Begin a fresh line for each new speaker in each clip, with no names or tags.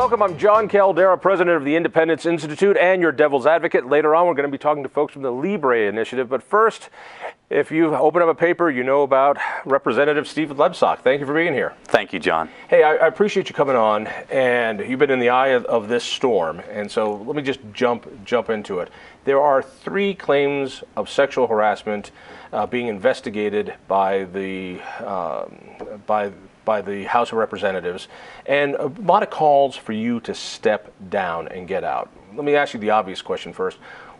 Welcome, I'm John Caldera, president of the Independence Institute and your devil's advocate. Later on, we're going to be talking to folks from the Libre Initiative. But first, if you open up a paper, you know about Representative Steve Lebsack. Thank you for being here.
Thank you, John.
Hey, I appreciate you coming on, and you've been in the eye of this storm. And so let me just jump into it. There are 3 claims of sexual harassment being investigated by the House of Representatives, and a lot of calls for you to step down and get out. Let me ask you the obvious question first.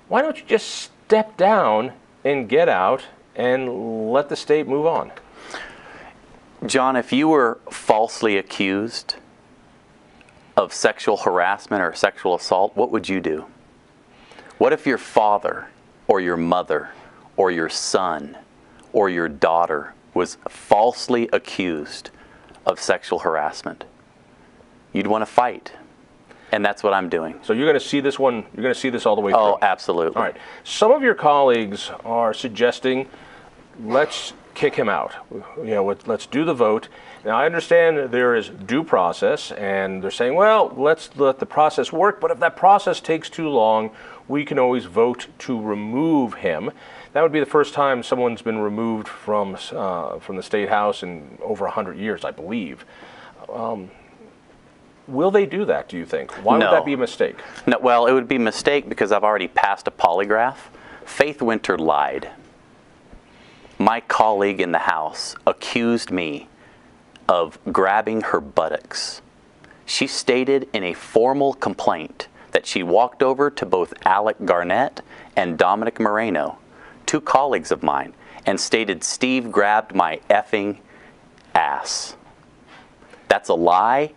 Why don't you just step down and get out and let the state move on?
John, if you were falsely accused of sexual harassment or sexual assault, what would you do? What if your father or your mother or your son or your daughter was falsely accused of sexual harassment? You'd want to fight. And that's what I'm doing.
So you're going to see this one, you're going to see this all the way through?
Oh, absolutely.
All right. Some of your colleagues are suggesting, let's kick him out. You know, let's do the vote. Now, I understand there is due process, and they're saying, well, let's let the process work, but if that process takes too long, we can always vote to remove him. That would be the first time someone's been removed from the State House in over 100 years, I believe. Will they do that, do you think? Why would that be a mistake?
No, well, it would be a mistake because I've already passed a polygraph. Faith Winter lied. My colleague in the House accused me of grabbing her buttocks. She stated in a formal complaint that she walked over to both Alec Garnett and Dominic Moreno, 2 colleagues of mine, and stated Steve grabbed my effing ass. That's a lie.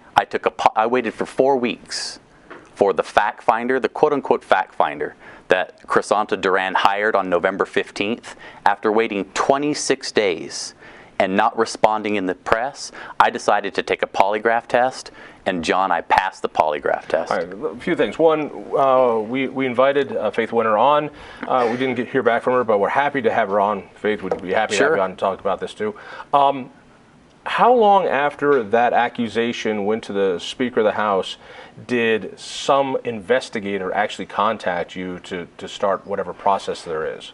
I waited for 4 weeks for the fact finder, the quote-unquote fact finder that Crisanta Duran hired on November 15th. After waiting 26 days and not responding in the press, I decided to take a polygraph test, and John, I passed the polygraph test.
All right, a few things. One, we invited Faith Winter on. We didn't hear back from her, but we're happy to have her on. Faith would be happy to have you on and talk about this too. How long after that accusation went to the Speaker of the House did some investigator actually contact you to start whatever process there is?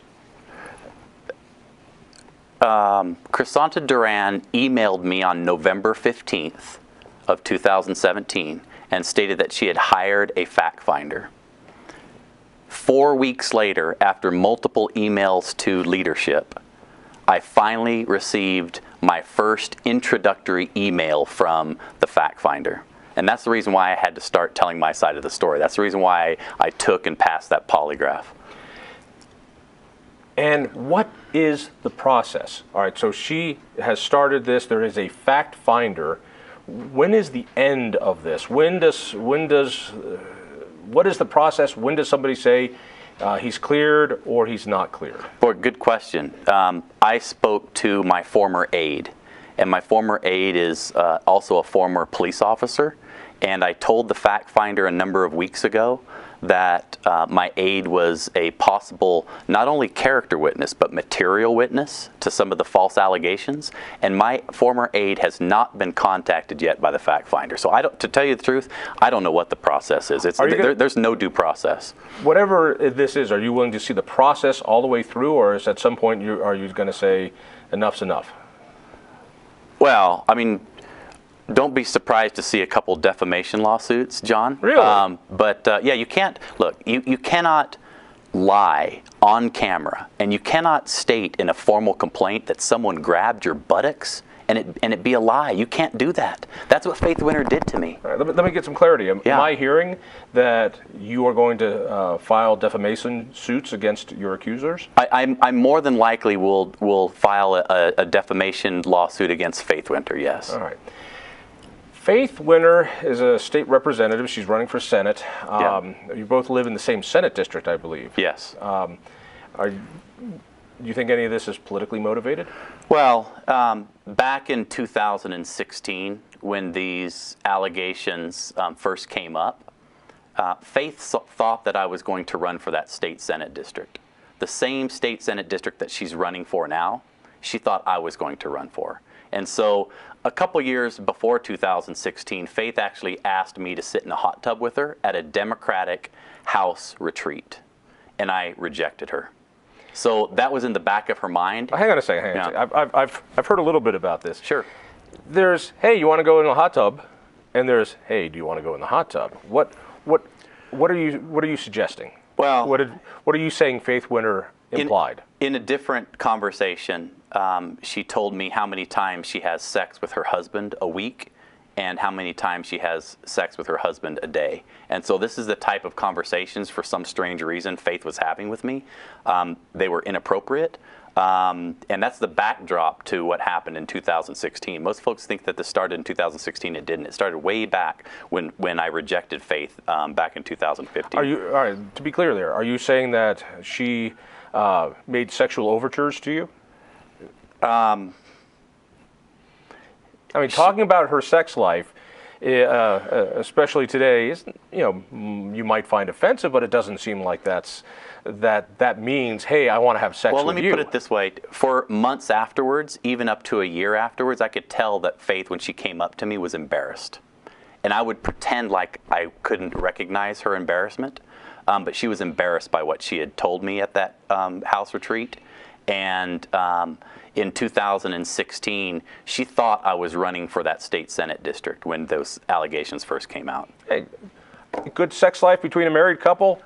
Crisanta Duran emailed me on November 15th of 2017 and stated that she had hired a fact finder. 4 weeks later, after multiple emails to leadership, I finally received my first introductory email from the fact finder. And that's the reason why I had to start telling my side of the story. That's the reason why I took and passed that polygraph.
And what is the process? All right, so she has started this. There is a fact finder. When is the end of this? What is the process? When does somebody say he's cleared or he's not cleared?
Boy, good question. I spoke to my former aide, and my former aide is also a former police officer, and I told the fact finder a number of weeks ago that my aide was a possible not only character witness but material witness to some of the false allegations, and my former aide has not been contacted yet by the fact finder. So to tell you the truth, I don't know what the process is. There's no due process.
Whatever this is, are you willing to see the process all the way through, or is at some point are you going to say enough's enough?
Well, I mean, don't be surprised to see a couple defamation lawsuits, John.
Really?
Yeah, you can't, look, you cannot lie on camera, and you cannot state in a formal complaint that someone grabbed your buttocks and it be a lie. You can't do that. That's what Faith Winter did to me.
All right, let me get some clarity. Am I hearing that you are going to file defamation suits against your accusers?
I more than likely will file a defamation lawsuit against Faith Winter, yes.
All right. Faith Winter is a state representative. She's running for Senate. You both live in the same Senate district, I believe.
Yes.
Do you think any of this is politically motivated?
Well, back in 2016, when these allegations first came up, Faith thought that I was going to run for that state Senate district. The same state Senate district that she's running for now she thought I was going to run for. And so a couple years before 2016, Faith actually asked me to sit in a hot tub with her at a Democratic House retreat, and I rejected her. So that was in the back of her mind.
Hang on a second. I've heard a little bit about this.
Sure.
There's, hey, you want to go in a hot tub, and there's, hey, do you want to go in the hot tub? What are you suggesting?
Well,
what are you saying Faith Winter implied?
In a different conversation, she told me how many times she has sex with her husband a week and how many times she has sex with her husband a day. And so this is the type of conversations, for some strange reason, Faith was having with me. They were inappropriate. And that's the backdrop to what happened in 2016. Most folks think that this started in 2016. It didn't. It started way back when I rejected Faith back in 2015.
All right, to be clear there, are you saying that she made sexual overtures to you? I mean, talking about her sex life, especially today, is, you might find offensive, but it doesn't seem like that means, hey, I want to have sex with you.
Well, let me put it this way. For months afterwards, even up to a year afterwards, I could tell that Faith, when she came up to me, was embarrassed. And I would pretend like I couldn't recognize her embarrassment, but she was embarrassed by what she had told me at that house retreat. And in 2016, she thought I was running for that state Senate district when those allegations first came out.
Hey, good sex life between a married couple?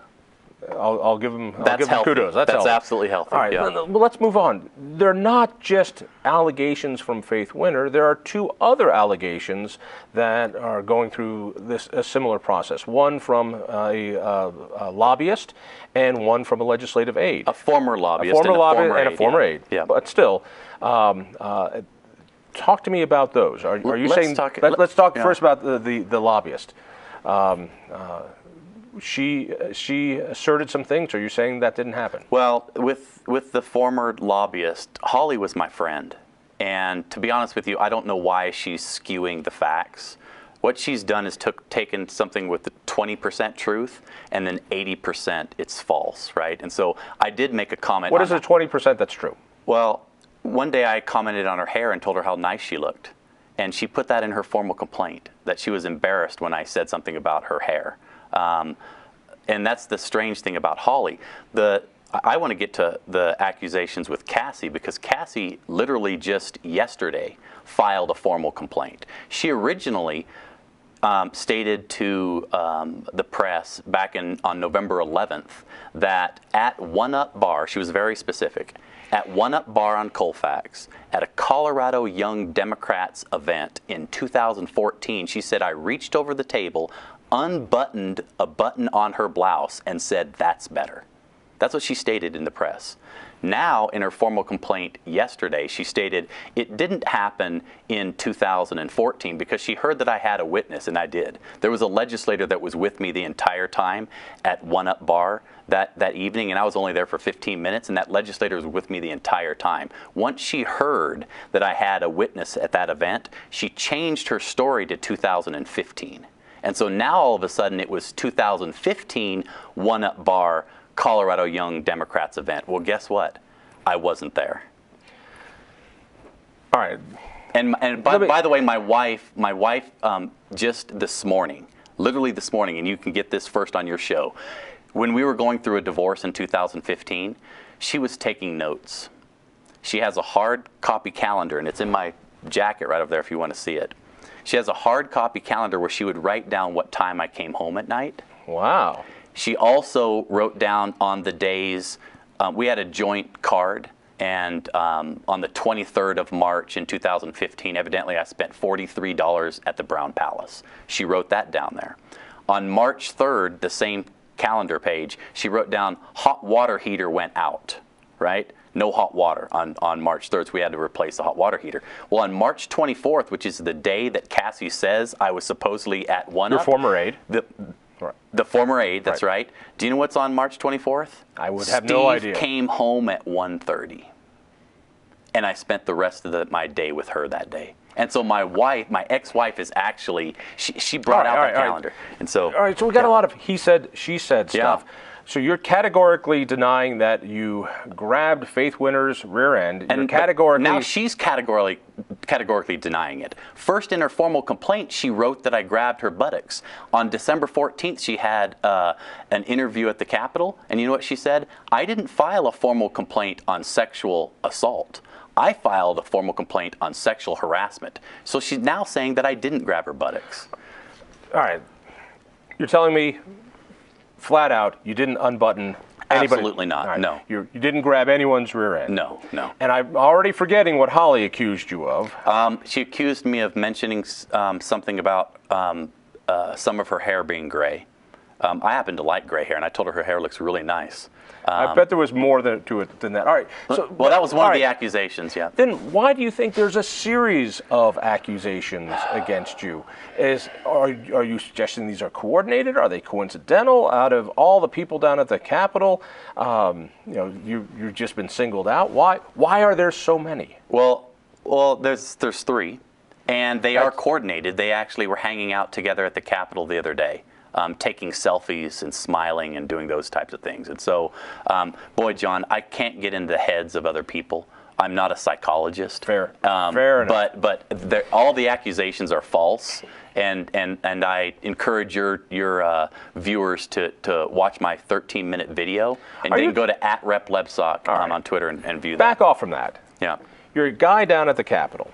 I'll give them kudos. That's healthy.
Absolutely healthy.
All right,
yeah.
Well, let's move on. They're not just allegations from Faith Winter. There are two other allegations that are going through a similar process. One from a lobbyist, and one from a legislative aide.
A former lobbyist,
and a former aide.
Yeah.
But still, talk to me about those. Are you saying? Let's talk first about the lobbyist. She asserted some things. Are you saying that didn't happen?
Well, with the former lobbyist, Holly was my friend. And to be honest with you, I don't know why she's skewing the facts. What she's done is taken something with 20% truth and then 80% it's false, right? And so I did make a comment.
What is the 20% that's true?
Well, one day I commented on her hair and told her how nice she looked. And she put that in her formal complaint, that she was embarrassed when I said something about her hair. And that's the strange thing about Holly. I want to get to the accusations with Cassie, because Cassie literally just yesterday filed a formal complaint. She originally stated to the press back on November 11th that at One Up Bar, she was very specific, at One Up Bar on Colfax, at a Colorado Young Democrats event in 2014, she said, I reached over the table, unbuttoned a button on her blouse, and said, that's better. That's what she stated in the press. Now, in her formal complaint yesterday, she stated it didn't happen in 2014 because she heard that I had a witness, and I did. There was a legislator that was with me the entire time at One Up Bar that evening, and I was only there for 15 minutes, and that legislator was with me the entire time. Once she heard that I had a witness at that event, she changed her story to 2015. And so now all of a sudden it was 2015 One Up Bar Colorado Young Democrats event. Well, guess what? I wasn't there.
All right.
And by the way, my wife just this morning, literally this morning, and you can get this first on your show, when we were going through a divorce in 2015, she was taking notes. She has a hard copy calendar, and it's in my jacket right over there if you want to see it. She has a hard copy calendar where she would write down what time I came home at night.
Wow.
She also wrote down on the days, we had a joint card, and on the 23rd of March in 2015, evidently I spent $43 at the Brown Palace. She wrote that down there. On March 3rd, the same calendar page, she wrote down hot water heater went out, right? No hot water on March 3rd, so we had to replace the hot water heater. Well, on March 24th, which is the day that Cassie says I was supposedly at One Up.
Your former aide.
The former aide, that's right. Do you know what's on March 24th?
I would have no idea.
Steve came home at 1:30. And I spent the rest of my day with her that day. And so my ex-wife is actually, she brought out that calendar. And so,
all right, so we got a lot of he said, she said stuff. So you're categorically denying that you grabbed Faith Winter's rear end. You're
And
categorically
now she's categorically denying it. First, in her formal complaint, she wrote that I grabbed her buttocks. On December 14th, she had an interview at the Capitol, and you know what she said? I didn't file a formal complaint on sexual assault. I filed a formal complaint on sexual harassment. So she's now saying that I didn't grab her buttocks.
All right. You're telling me flat out you didn't unbutton anybody?
Absolutely not.
All right.
No.
You didn't grab anyone's rear end?
No.
And I'm already forgetting what Holly accused you of.
She accused me of mentioning something about some of her hair being gray. I happen to like gray hair, and I told her hair looks really nice.
I bet there was more to it than that. All right. So,
Well, that was one
all
of the
right.
accusations, yeah.
Then why do you think there's a series of accusations against you? Are you suggesting these are coordinated? Are they coincidental? Out of all the people down at the Capitol, you've just been singled out. Why are there so many?
Well, there's three, and they are coordinated. They actually were hanging out together at the Capitol the other day. Taking selfies and smiling and doing those types of things. And so, boy, John, I can't get into the heads of other people. I'm not a psychologist.
Fair enough.
But all the accusations are false, and I encourage your viewers to watch my 13-minute video, and then go to @RepLebsock on Twitter and view that.
Back off from that.
Yeah.
You're a guy down at the Capitol.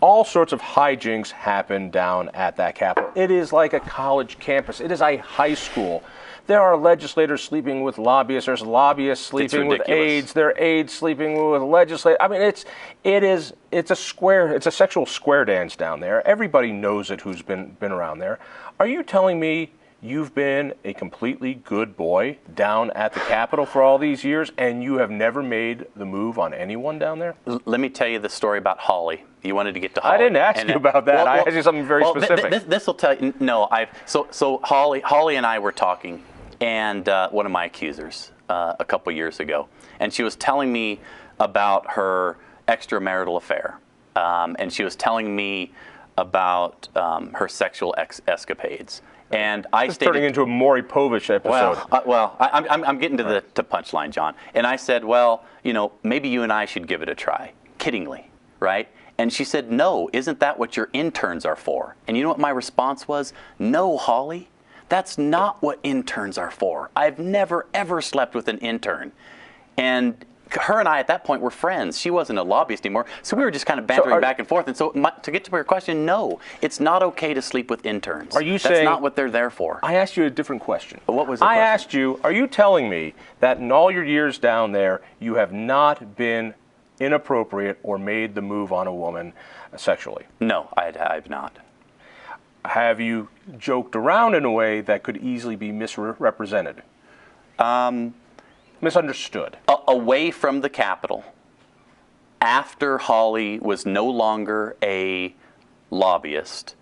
All sorts of hijinks happen down at that Capitol. It is like a college campus. It is a high school. There are legislators sleeping with lobbyists. There's lobbyists sleeping with aides. There are aides sleeping with legislators. I mean, it's a sexual square dance down there. Everybody knows it who's been around there. Are you telling me you've been a completely good boy down at the Capitol for all these years, and you have never made the move on anyone down there?
Let me tell you the story about Holly. You wanted to get to Holly.
I didn't ask you about that. I asked you something very specific.
This will tell you. No, So Holly and I were talking, and one of my accusers a couple years ago, and she was telling me about her extramarital affair, and she was telling me about her sexual escapades. And I
It's turning into a Maury Povich episode.
I'm getting to the punchline, John. And I said, well, maybe you and I should give it a try, kiddingly, right? And she said, no, isn't that what your interns are for? And you know what my response was? No, Holly, that's not what interns are for. I've never, ever slept with an intern. And her and I at that point were friends. She wasn't a lobbyist anymore. So we were just kind of bantering back and forth. And so to get to your question, no, it's not okay to sleep with interns.
Are you
saying that's not what they're there for?
I asked you a different question.
But what was the
question?
I
asked you, are you telling me that in all your years down there, you have not been inappropriate or made the move on a woman sexually?
No, I've not.
Have you joked around in a way that could easily be misrepresented? Misunderstood.
Away from the Capitol, after Holly was no longer a lobbyist,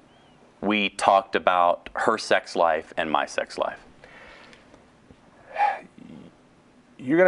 we talked about her sex life and my sex life.
You're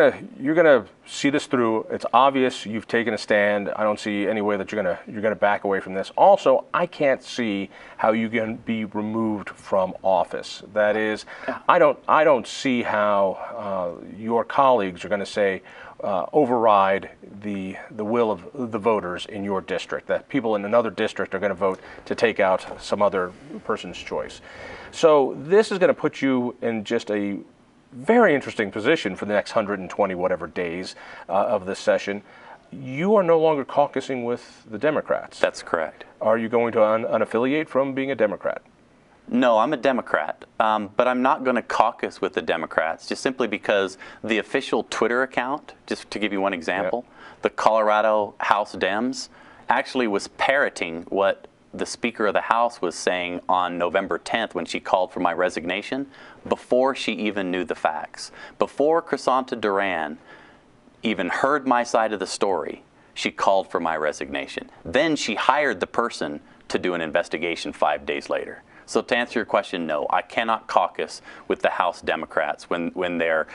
gonna see this through. It's obvious you've taken a stand. I don't see any way that you're gonna back away from this. Also, I can't see how you can be removed from office. That is, I don't see how your colleagues are going to say override the will of the voters in your district. That people in another district are going to vote to take out some other person's choice. So this is going to put you in just a very interesting position for the next 120 whatever days of this session. You are no longer caucusing with the Democrats.
That's correct.
Are you going to unaffiliate from being a Democrat?
No, I'm a Democrat, but I'm not going to caucus with the Democrats just simply because the official Twitter account, just to give you one example, the Colorado House Dems actually was parroting what the Speaker of the House was saying on November 10th when she called for my resignation before she even knew the facts. Before Crisanta Duran even heard my side of the story, she called for my resignation. Then she hired the person to do an investigation 5 days later. So to answer your question, no, I cannot caucus with the House Democrats when they're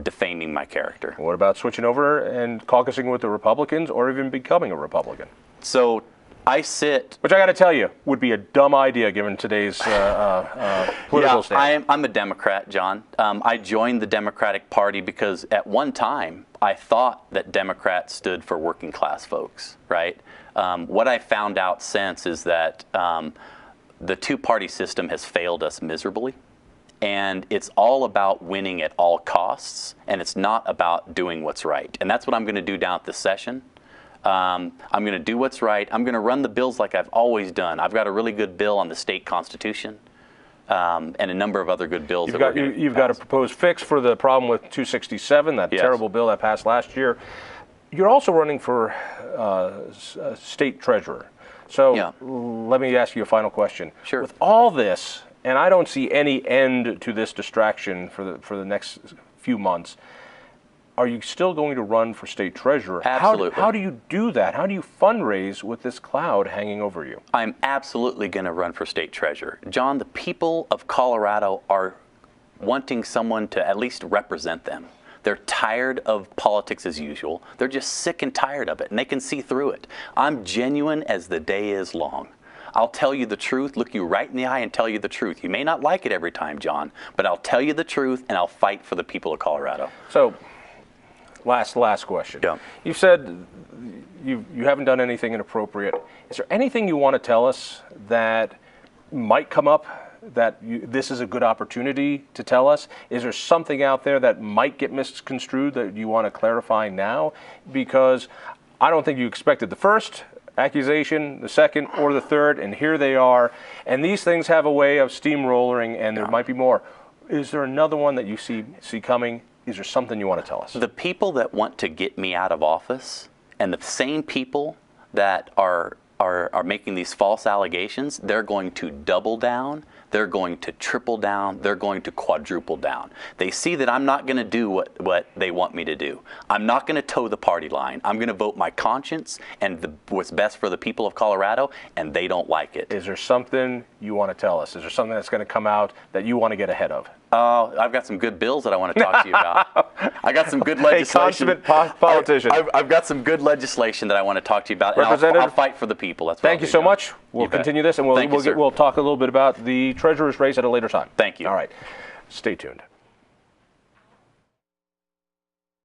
defaming my character.
What about switching over and caucusing with the Republicans or even becoming a Republican?
So I sit.
Which I got to tell you would be a dumb idea given today's political stance.
I'm a Democrat, John. I joined the Democratic Party because at one time I thought that Democrats stood for working class folks, right? What I found out since is that the two-party system has failed us miserably. And it's all about winning at all costs, and it's not about doing what's right. And that's what I'm going to do down at this session. I'm going to do what's right. I'm going to run the bills like I've always done. I've got a really good bill on the state constitution and a number of other good bills.
You've got a proposed fix for the problem with 267, that
Yes.
terrible bill that passed last year. You're also running for state treasurer. So
Yeah.
let me ask you a final question.
Sure.
With all this, and I don't see any end to this distraction for the next few months, are you still going to run for state treasurer?
Absolutely.
How do you do that? How do you fundraise with this cloud hanging over you?
I'm absolutely going to run for state treasurer. John, the people of Colorado are wanting someone to at least represent them. They're tired of politics as usual. They're just sick and tired of it, and they can see through it. I'm genuine as the day is long. I'll tell you the truth, look you right in the eye and tell you the truth. You may not like it every time, John, but I'll tell you the truth, and I'll fight for the people of Colorado.
So, last question.
Yeah.
You said you haven't done anything inappropriate. Is there anything you want to tell us that might come up that this is a good opportunity to tell us? Is there something out there that might get misconstrued that you want to clarify now? Because I don't think you expected the first accusation, the second, or the third, and here they are. And these things have a way of steamrolling, and there might be more. Is there another one that you see coming? Is there something you want to tell us?
The people that want to get me out of office and the same people that are making these false allegations, they're going to double down, they're going to triple down, they're going to quadruple down. They see that I'm not going to do what they want me to do. I'm not going to toe the party line. I'm going to vote my conscience and what's best for the people of Colorado, and they don't like it.
Is there something you want to tell us? Is there something that's going to come out that you want to get ahead of?
I've got some good bills that I want to talk to you about. I got some good legislation.
A consummate politician.
I've got some good legislation that I want to talk to you about. And I'll fight for the people. That's what
Thank you so much. We'll continue this, and we'll talk a little bit about the treasurer's race at a later time.
Thank you.
All right. Stay tuned.